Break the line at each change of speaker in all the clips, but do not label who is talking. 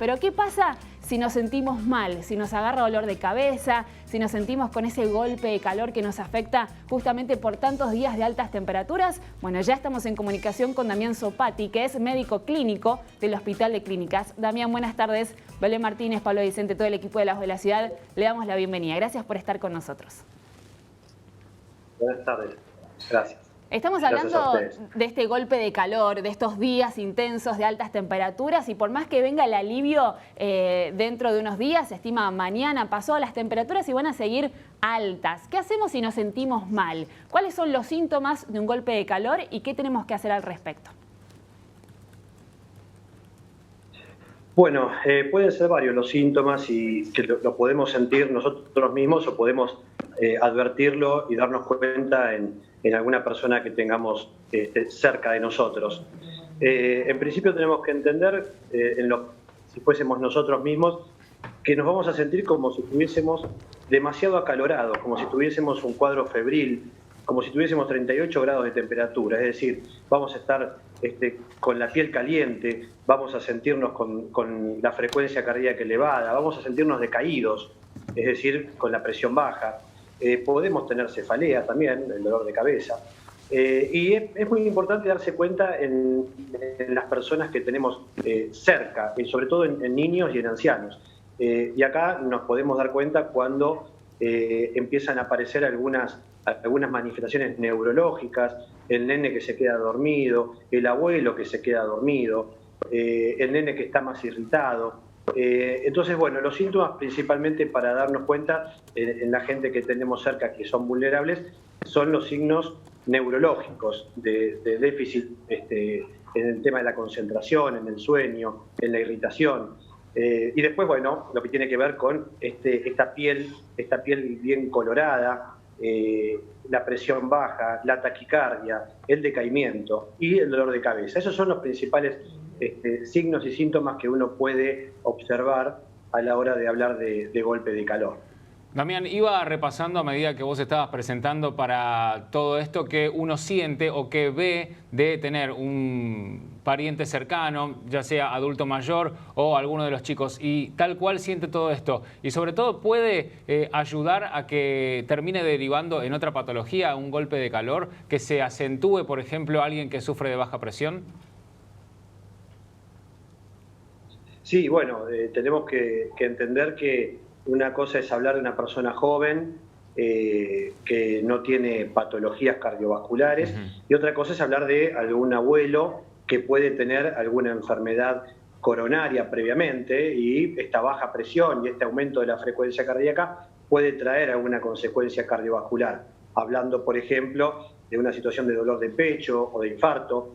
Pero ¿qué pasa si nos sentimos mal, si nos agarra dolor de cabeza, si nos sentimos con ese golpe de calor que nos afecta justamente por tantos días de altas temperaturas? Bueno, ya estamos en comunicación con Damián Zopati, que es médico clínico del Hospital de Clínicas. Damián, buenas tardes. Belén Martínez, Pablo Vicente, todo el equipo de La Voz de la Ciudad, le damos la bienvenida. Gracias por estar con nosotros.
Buenas tardes. Gracias.
Estamos hablando de este golpe de calor, de estos días intensos de altas temperaturas, y por más que venga el alivio dentro de unos días, se estima mañana pasó, las temperaturas y van a seguir altas. ¿Qué hacemos si nos sentimos mal? ¿Cuáles son los síntomas de un golpe de calor y qué tenemos que hacer al respecto?
Bueno, pueden ser varios los síntomas y que lo podemos sentir nosotros mismos o podemos advertirlo y darnos cuenta en alguna persona que tengamos cerca de nosotros. En principio tenemos que entender, si fuésemos nosotros mismos, que nos vamos a sentir como si estuviésemos demasiado acalorados, como si tuviésemos un cuadro febril, como si tuviésemos 38 grados de temperatura, es decir, vamos a estar con la piel caliente, vamos a sentirnos con la frecuencia cardíaca elevada, vamos a sentirnos decaídos, es decir, con la presión baja. Podemos tener cefalea también, el dolor de cabeza. Y es muy importante darse cuenta en las personas que tenemos cerca, y sobre todo en niños y en ancianos. Y acá nos podemos dar cuenta cuando empiezan a aparecer algunas manifestaciones neurológicas, el nene que se queda dormido, el abuelo que se queda dormido, el nene que está más irritado. Entonces, bueno, los síntomas principalmente para darnos cuenta en la gente que tenemos cerca que son vulnerables son los signos neurológicos de déficit en el tema de la concentración, en el sueño, en la irritación. Y después, bueno, lo que tiene que ver con esta piel bien colorada, la presión baja, la taquicardia, el decaimiento y el dolor de cabeza. Esos son los principales signos y síntomas que uno puede observar a la hora de hablar de golpe de calor.
Damián, iba repasando a medida que vos estabas presentando para todo esto que uno siente o que ve de tener un pariente cercano, ya sea adulto mayor o alguno de los chicos, y tal cual siente todo esto. Y sobre todo puede ayudar a que termine derivando en otra patología, un golpe de calor, que se acentúe, por ejemplo, alguien que sufre de baja presión.
Sí, bueno, tenemos que entender que una cosa es hablar de una persona joven que no tiene patologías cardiovasculares, y otra cosa es hablar de algún abuelo que puede tener alguna enfermedad coronaria previamente, y esta baja presión y este aumento de la frecuencia cardíaca puede traer alguna consecuencia cardiovascular. Hablando, por ejemplo, de una situación de dolor de pecho o de infarto.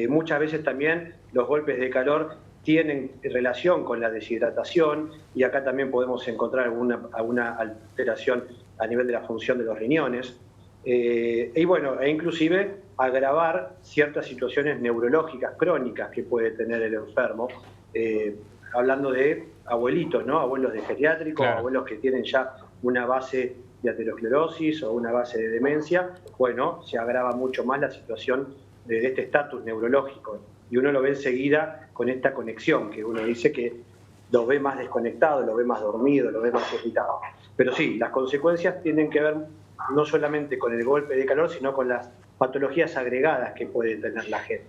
Muchas veces también los golpes de calor tienen relación con la deshidratación, y acá también podemos encontrar alguna alteración a nivel de la función de los riñones, y bueno, inclusive agravar ciertas situaciones neurológicas crónicas que puede tener el enfermo, hablando de abuelitos, ¿no? Abuelos de geriátrico, claro. Abuelos que tienen ya una base de aterosclerosis o una base de demencia. Bueno, se agrava mucho más la situación de este estatus neurológico, y uno lo ve enseguida con esta conexión, que uno dice que lo ve más desconectado, lo ve más dormido, lo ve más irritado. Pero sí, las consecuencias tienen que ver no solamente con el golpe de calor, sino con las patologías agregadas que puede tener la gente.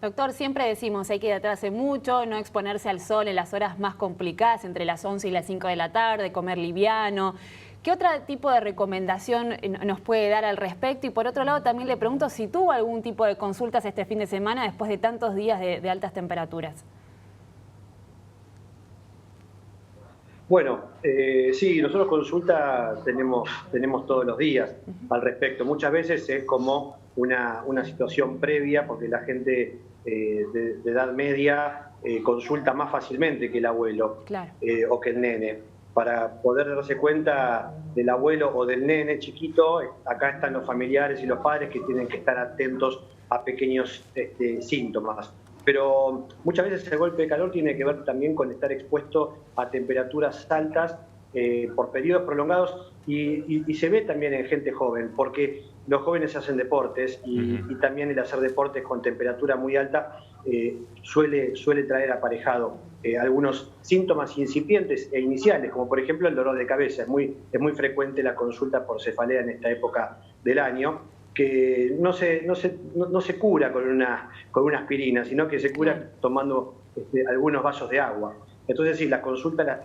Doctor, siempre decimos hay que hidratarse mucho, no exponerse al sol en las horas más complicadas, entre las 11 y las 5 de la tarde, comer liviano. ¿Qué otro tipo de recomendación nos puede dar al respecto? Y por otro lado también le pregunto si tuvo algún tipo de consultas este fin de semana después de tantos días de altas temperaturas.
Bueno, sí, nosotros consulta tenemos todos los días al respecto. Muchas veces es como una situación previa, porque la gente de edad media consulta más fácilmente que el abuelo, claro. O que el nene. Para poder darse cuenta del abuelo o del nene chiquito, acá están los familiares y los padres que tienen que estar atentos a pequeños síntomas. Pero muchas veces el golpe de calor tiene que ver también con estar expuesto a temperaturas altas por periodos prolongados, y se ve también en gente joven, porque los jóvenes hacen deportes y también el hacer deportes con temperatura muy alta suele traer aparejado algunos síntomas incipientes e iniciales, como por ejemplo el dolor de cabeza. Es muy frecuente la consulta por cefalea en esta época del año, que no se cura con una aspirina, sino que se cura tomando algunos vasos de agua. Entonces sí, las consultas las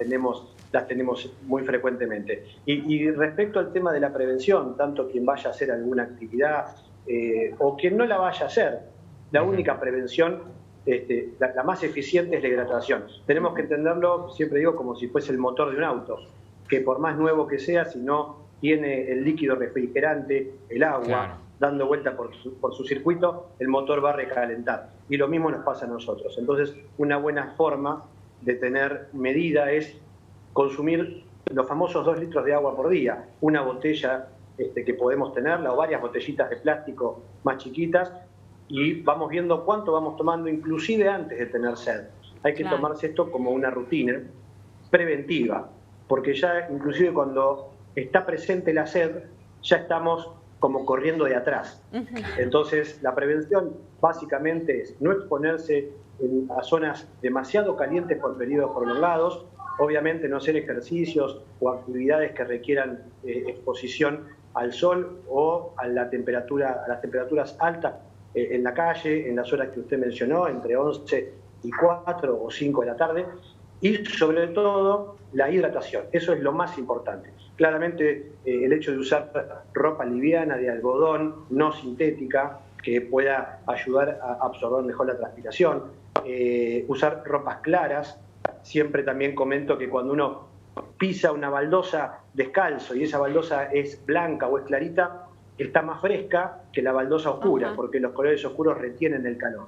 tenemos muy frecuentemente. Y respecto al tema de la prevención, tanto quien vaya a hacer alguna actividad o quien no la vaya a hacer, la única prevención, la más eficiente es la hidratación. Tenemos que entenderlo, siempre digo, como si fuese el motor de un auto, que por más nuevo que sea, si no tiene el líquido refrigerante, el agua, dando vuelta por su circuito, el motor va a recalentar. Y lo mismo nos pasa a nosotros. Entonces, una buena forma de tener medida es consumir los famosos 2 litros de agua por día, una botella que podemos tenerla o varias botellitas de plástico más chiquitas, y vamos viendo cuánto vamos tomando, inclusive antes de tener sed. Hay que tomarse esto como una rutina preventiva, porque ya inclusive cuando está presente la sed, ya estamos como corriendo de atrás. Entonces, la prevención básicamente es no exponerse a zonas demasiado calientes por periodos prolongados, obviamente no hacer ejercicios o actividades que requieran exposición al sol o a las temperaturas altas en la calle, en las horas que usted mencionó, entre 11 y 4 o 5 de la tarde, y sobre todo la hidratación. Eso es lo más importante. Claramente el hecho de usar ropa liviana, de algodón, no sintética, que pueda ayudar a absorber mejor la transpiración, usar ropas claras. Siempre también comento que cuando uno pisa una baldosa descalzo y esa baldosa es blanca o es clarita, está más fresca que la baldosa oscura, porque los colores oscuros retienen el calor.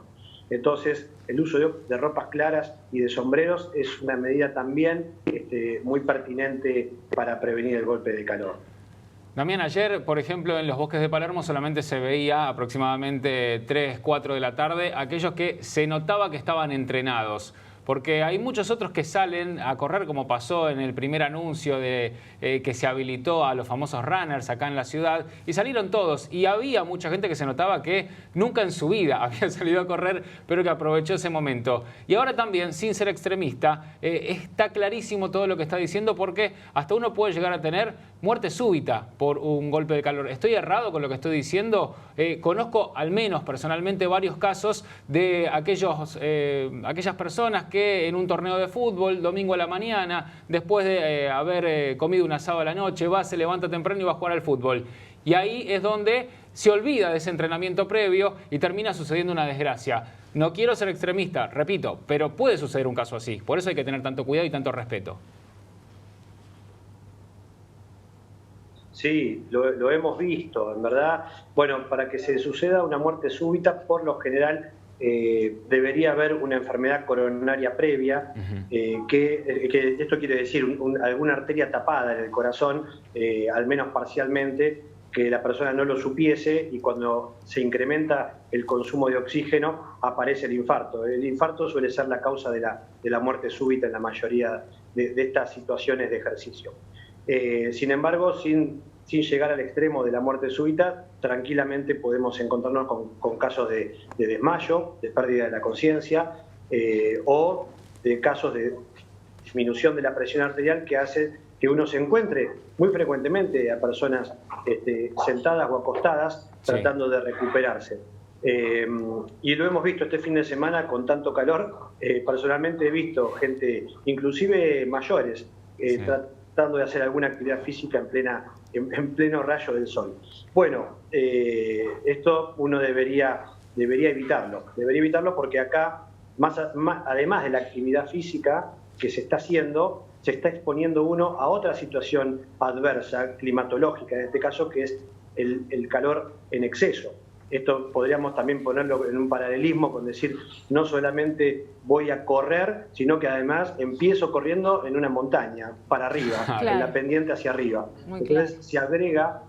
Entonces, el uso de ropas claras y de sombreros es una medida también muy pertinente para prevenir el golpe de calor.
Damián, ayer, por ejemplo, en los bosques de Palermo solamente se veía aproximadamente 3, 4 de la tarde aquellos que se notaba que estaban entrenados. Porque hay muchos otros que salen a correr, como pasó en el primer anuncio de que se habilitó a los famosos runners acá en la ciudad, y salieron todos. Y había mucha gente que se notaba que nunca en su vida había salido a correr, pero que aprovechó ese momento. Y ahora también, sin ser extremista, está clarísimo todo lo que está diciendo, porque hasta uno puede llegar a tener muerte súbita por un golpe de calor. ¿Estoy errado con lo que estoy diciendo? Conozco al menos personalmente varios casos de aquellas personas que en un torneo de fútbol, domingo a la mañana, después de haber comido un asado a la noche, se levanta temprano y va a jugar al fútbol. Y ahí es donde se olvida de ese entrenamiento previo y termina sucediendo una desgracia. No quiero ser extremista, repito, pero puede suceder un caso así. Por eso hay que tener tanto cuidado y tanto respeto.
Sí, lo hemos visto, en verdad. Bueno, para que se suceda una muerte súbita, por lo general debería haber una enfermedad coronaria previa, que esto quiere decir alguna arteria tapada en el corazón, al menos parcialmente, que la persona no lo supiese, y cuando se incrementa el consumo de oxígeno aparece el infarto. El infarto suele ser la causa de la muerte súbita en la mayoría de estas situaciones de ejercicio. Sin embargo, sin llegar al extremo de la muerte súbita, tranquilamente podemos encontrarnos con casos de desmayo, de pérdida de la conciencia, o de casos de disminución de la presión arterial, que hace que uno se encuentre muy frecuentemente a personas sentadas o acostadas tratando de recuperarse. Y lo hemos visto este fin de semana con tanto calor. Personalmente he visto gente, inclusive mayores, tratando de hacer alguna actividad física en pleno rayo del sol. Bueno, esto uno debería evitarlo porque acá, además de la actividad física que se está haciendo, se está exponiendo uno a otra situación adversa, climatológica, en este caso, que es el calor en exceso. Esto podríamos también ponerlo en un paralelismo con decir, no solamente voy a correr, sino que además empiezo corriendo en una montaña, para arriba, en la pendiente hacia arriba. Entonces se agrega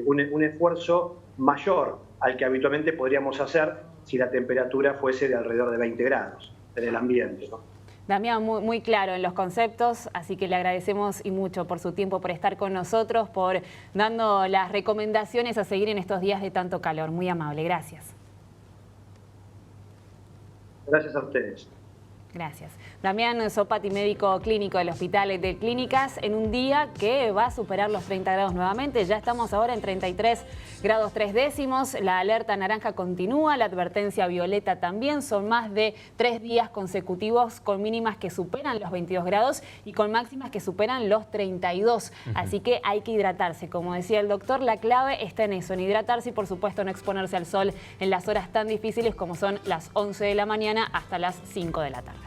un esfuerzo mayor al que habitualmente podríamos hacer si la temperatura fuese de alrededor de 20 grados en el ambiente, ¿no?
Damián, muy claro en los conceptos, así que le agradecemos y mucho por su tiempo, por estar con nosotros, por dando las recomendaciones a seguir en estos días de tanto calor. Muy amable, gracias.
Gracias a ustedes.
Gracias. Damián Zoppati, médico clínico del Hospital de Clínicas, en un día que va a superar los 30 grados nuevamente. Ya estamos ahora en 33 grados 3 décimos. La alerta naranja continúa, la advertencia violeta también. Son más de 3 días consecutivos con mínimas que superan los 22 grados y con máximas que superan los 32. Así que hay que hidratarse. Como decía el doctor, la clave está en eso, en hidratarse y por supuesto no exponerse al sol en las horas tan difíciles como son las 11 de la mañana hasta las 5 de la tarde.